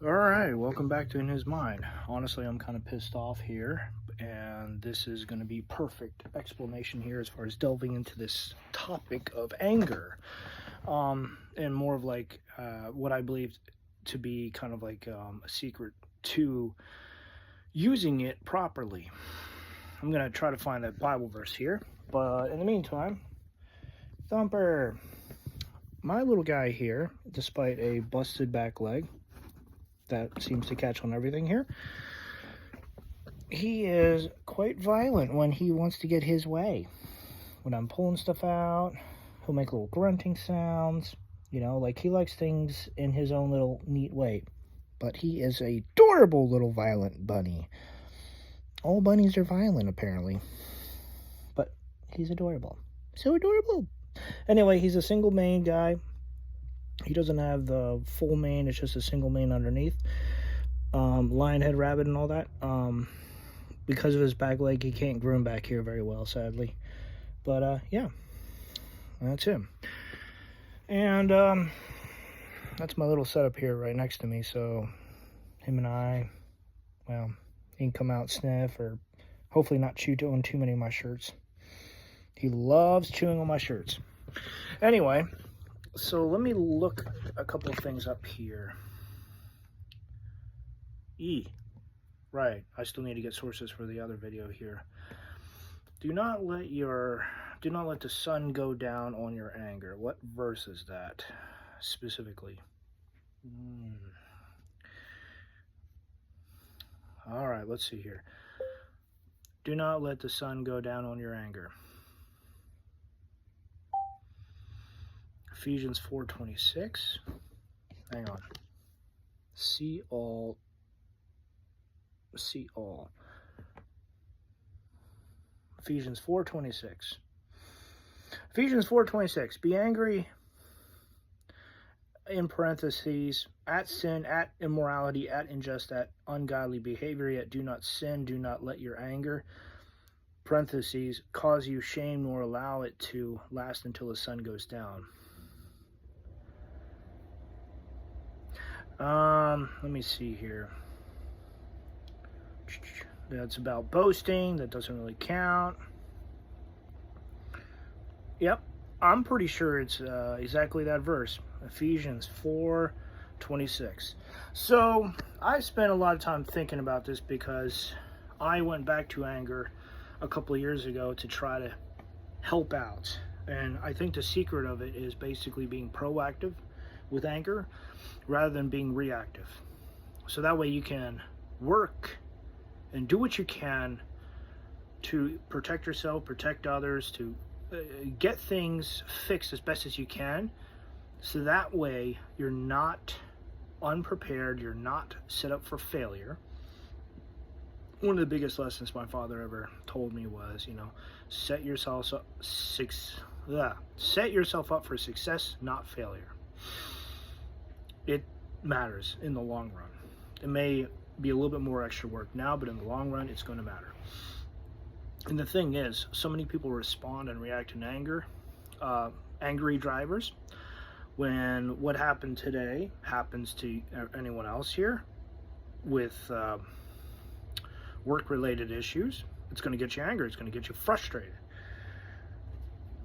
Alright, welcome back to In His Mind. Honestly, I'm kind of pissed off here, and this is going to be perfect explanation here as far as delving into this topic of anger. And more of like what I believe to be kind of like a secret to using it properly. I'm going to try to find that Bible verse here, but in the meantime, Thumper, my little guy here, despite a busted back leg, that seems to catch on everything here. He is quite violent when he wants to get his way. When I'm pulling stuff out, he'll make little grunting sounds. Like he likes things in his own little neat way. But he is a adorable little violent bunny. All bunnies are violent, apparently. But he's adorable. So adorable. Anyway, he's a single mane guy. He doesn't have the full mane, it's just a single mane underneath. Lionhead rabbit and all that. Because of his back leg, he can't groom back here very well, sadly. But, yeah. That's him. And, that's my little setup here right next to me, so him and I, well, he can come out, sniff, or hopefully not chew on too many of my shirts. He loves chewing on my shirts. Anyway, so let me look a couple of things up here. Right, I still need to get sources for the other video here. Do not let the sun go down on your anger. What verse is that specifically? All right, let's see here. Do not let the sun go down on your anger. Ephesians 4:26. Hang on. See all. Ephesians 4:26. Ephesians 4:26. Be angry, in parentheses, at sin, at immorality, at unjust, at ungodly behavior, yet do not sin. Do not let your anger, parentheses, cause you shame, nor allow it to last until the sun goes down. Let me see here. That's about boasting. That doesn't really count. Yep, I'm pretty sure it's exactly that verse. Ephesians 4:26. So I spent a lot of time thinking about this because I went back to anger a couple of years ago to try to help out. And I think the secret of it is basically being proactive with anger rather than being reactive. So that way you can work and do what you can to protect yourself, protect others, to get things fixed as best as you can. So that way you're not unprepared, you're not set up for failure. One of the biggest lessons my father ever told me was, set yourself up for success, not failure. It matters in the long run. It may be a little bit more extra work now, but in the long run, it's going to matter. And the thing is, so many people respond and react in anger, angry drivers, when what happened today happens to anyone else here with work-related issues. It's going to get you angry. It's going to get you frustrated.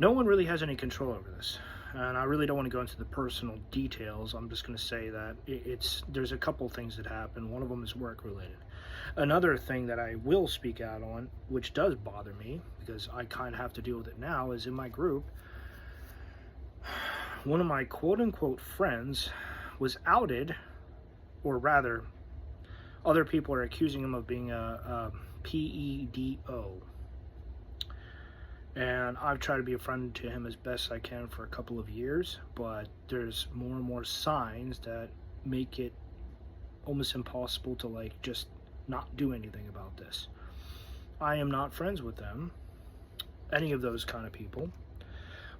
No one really has any control over this. And I really don't want to go into the personal details. I'm just going to say that there's a couple things that happen. One of them is work-related. Another thing that I will speak out on, which does bother me, because I kind of have to deal with it now, is in my group, one of my quote-unquote friends was outed, or rather, other people are accusing him of being a PEDO. And I've tried to be a friend to him as best I can for a couple of years, but there's more and more signs that make it almost impossible to just not do anything about this. I am not friends with them, any of those kind of people,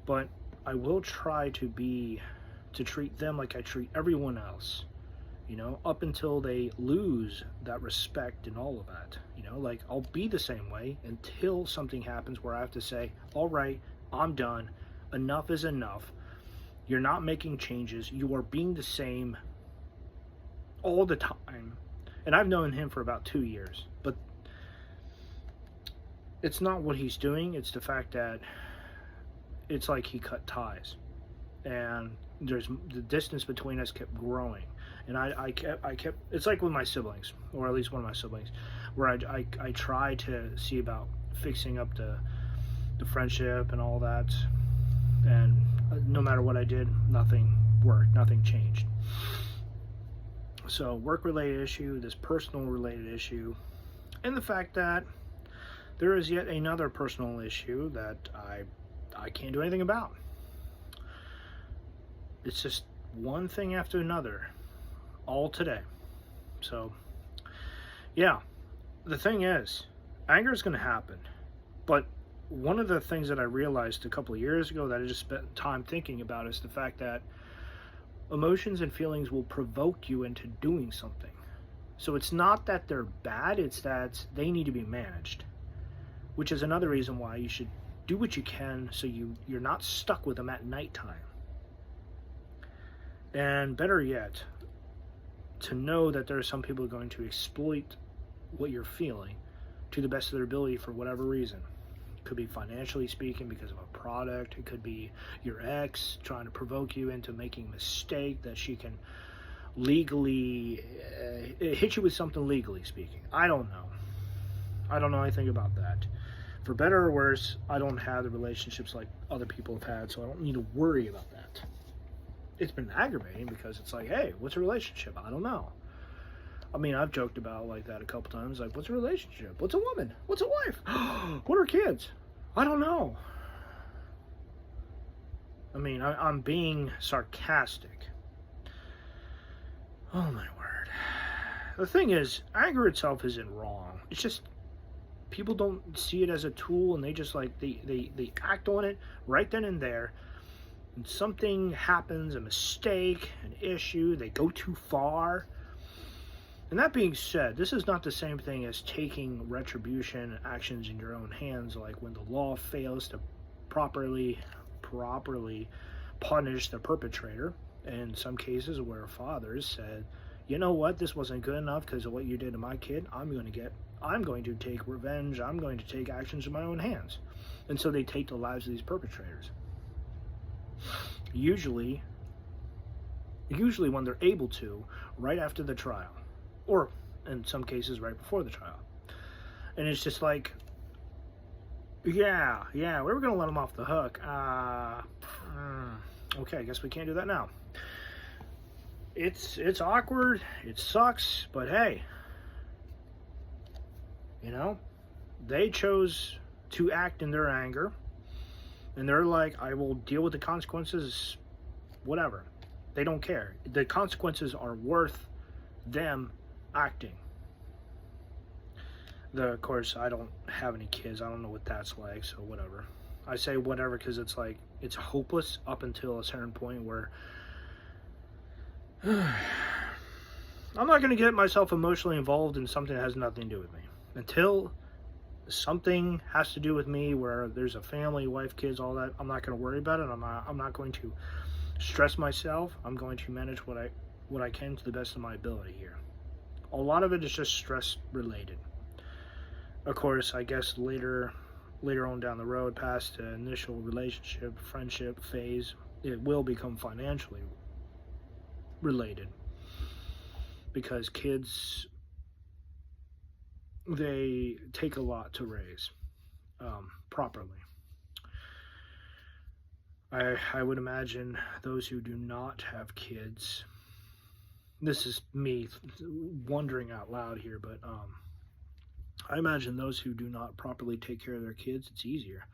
but I will try to treat them like I treat everyone else, up until they lose that respect and all of that. I'll be the same way until something happens where I have to say, all right, I'm done. Enough is enough. You're not making changes. You are being the same all the time. And I've known him for about 2 years. But it's not what he's doing. It's the fact that it's like he cut ties. And the distance between us kept growing. And I kept, it's like with my siblings, or at least one of my siblings, where I try to see about fixing up the friendship and all that. And no matter what I did, nothing worked, nothing changed. So work-related issue, this personal-related issue, and the fact that there is yet another personal issue that I can't do anything about. It's just one thing after another, all today. So, yeah, the thing is, anger is going to happen. But one of the things that I realized a couple of years ago that I just spent time thinking about is the fact that emotions and feelings will provoke you into doing something. So it's not that they're bad, it's that they need to be managed. Which is another reason why you should do what you can so you're not stuck with them at nighttime. And better yet, to know that there are some people going to exploit what you're feeling to the best of their ability for whatever reason. It could be financially speaking because of a product. It could be your ex trying to provoke you into making a mistake that she can legally hit you with something legally speaking. I don't know. I don't know anything about that. For better or worse, I don't have the relationships like other people have had, so I don't need to worry about that. It's been aggravating because it's like, hey, what's a relationship? I don't know. I mean, I've joked about like that a couple times, like, what's a relationship? What's a woman? What's a wife? What are kids? I don't know. I mean, I'm being sarcastic. Oh my word. The thing is, anger itself isn't wrong. It's just people don't see it as a tool, and they just like they act on it right then and there. And something happens, a mistake, an issue, they go too far. And that being said, this is not the same thing as taking retribution actions in your own hands, like when the law fails to properly punish the perpetrator. In some cases where fathers said, you know what, this wasn't good enough because of what you did to my kid, I'm going to take revenge, I'm going to take actions in my own hands. And so they take the lives of these perpetrators. Usually when they're able to, right after the trial, or in some cases right before the trial. And it's just like, yeah, we were going to let them off the hook. Okay, I guess we can't do that now. It's awkward, it sucks, but hey, you know, they chose to act in their anger, and they're like, I will deal with the consequences, whatever. They don't care. The consequences are worth them acting. Of course, I don't have any kids. I don't know what that's like, so whatever. I say whatever because it's like, it's hopeless up until a certain point where I'm not going to get myself emotionally involved in something that has nothing to do with me. Until something has to do with me where there's a family, wife, kids, all that, I'm not going to worry about it. I'm not going to stress myself. I'm going to manage what I can to the best of my ability here. A lot of it is just stress related. Of course, I guess later on down the road, past the initial relationship, friendship phase, it will become financially related. Because kids, they take a lot to raise properly. I would imagine those who do not have kids, this is me wondering out loud here, but I imagine those who do not properly take care of their kids, it's easier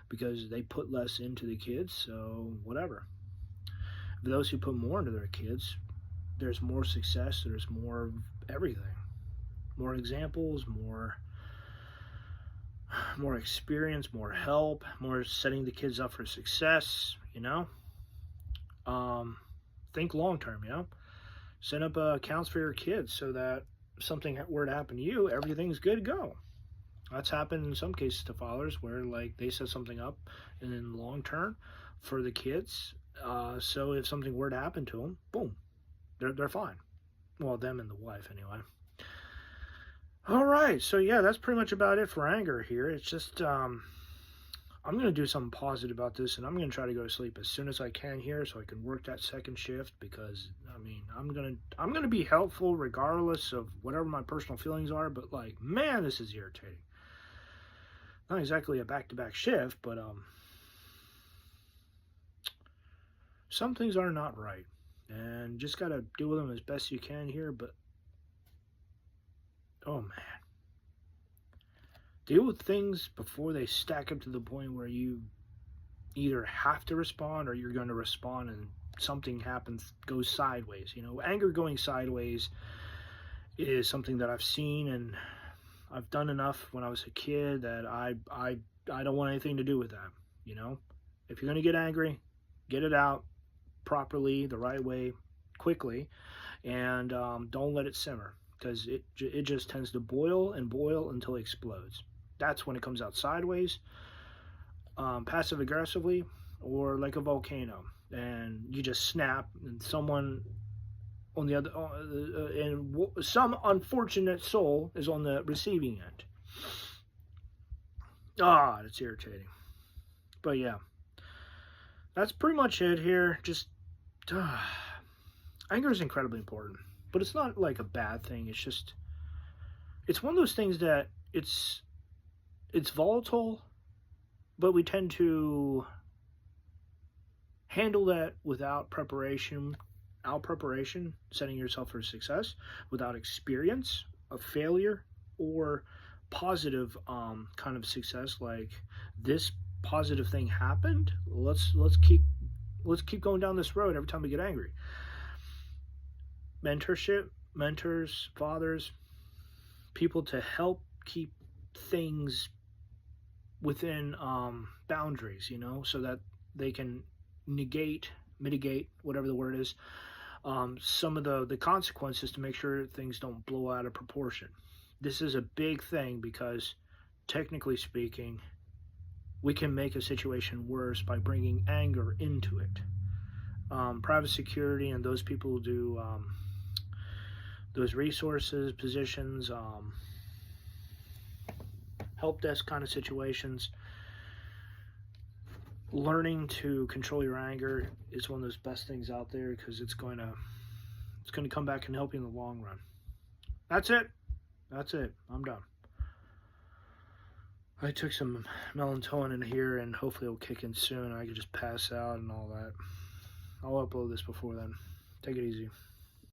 because they put less into the kids, so whatever. For those who put more into their kids, there's more success, there's more everything. More examples, more experience, more help, more setting the kids up for success, you know? Think long term, you know? Set up accounts for your kids so that if something were to happen to you, everything's good to go. That's happened in some cases to fathers where like they set something up and in long term for the kids. So if something were to happen to them, boom, they're fine. Well, them and the wife, anyway. All right, so yeah, that's pretty much about it for anger here. It's just, I'm going to do something positive about this, and I'm going to try to go to sleep as soon as I can here so I can work that second shift because, I mean, I'm going to be helpful regardless of whatever my personal feelings are, but like, man, this is irritating. Not exactly a back-to-back shift, but some things are not right, and just got to deal with them as best you can here, but oh man. Deal with things before they stack up to the point where you either have to respond or you're going to respond and something happens, goes sideways. You know, anger going sideways is something that I've seen, and I've done enough when I was a kid that I don't want anything to do with that. You know, if you're going to get angry, get it out properly, the right way, quickly, and don't let it simmer because it just tends to boil and boil until it explodes. That's when it comes out sideways, passive aggressively, or like a volcano, and you just snap, and someone on the other, and some unfortunate soul is on the receiving end. It's irritating. But yeah, that's pretty much it here. Just anger is incredibly important, but it's not like a bad thing. It's one of those things that it's volatile, but we tend to handle that without preparation, setting yourself for success, without experience of failure or positive kind of success, like this positive thing happened. Let's keep going down this road every time we get angry. Mentorship, mentors, fathers, people to help keep things within boundaries, you know, so that they can mitigate, whatever the word is, some of the consequences to make sure things don't blow out of proportion. This is a big thing because, technically speaking, we can make a situation worse by bringing anger into it. Private security and those people who do those resources, positions, help desk kind of situations, learning to control your anger is one of those best things out there because it's going to come back and help you in the long run. That's it. I'm done. I took some melatonin here and hopefully it'll kick in soon. I could just pass out and all that. I'll upload this before then. Take it easy.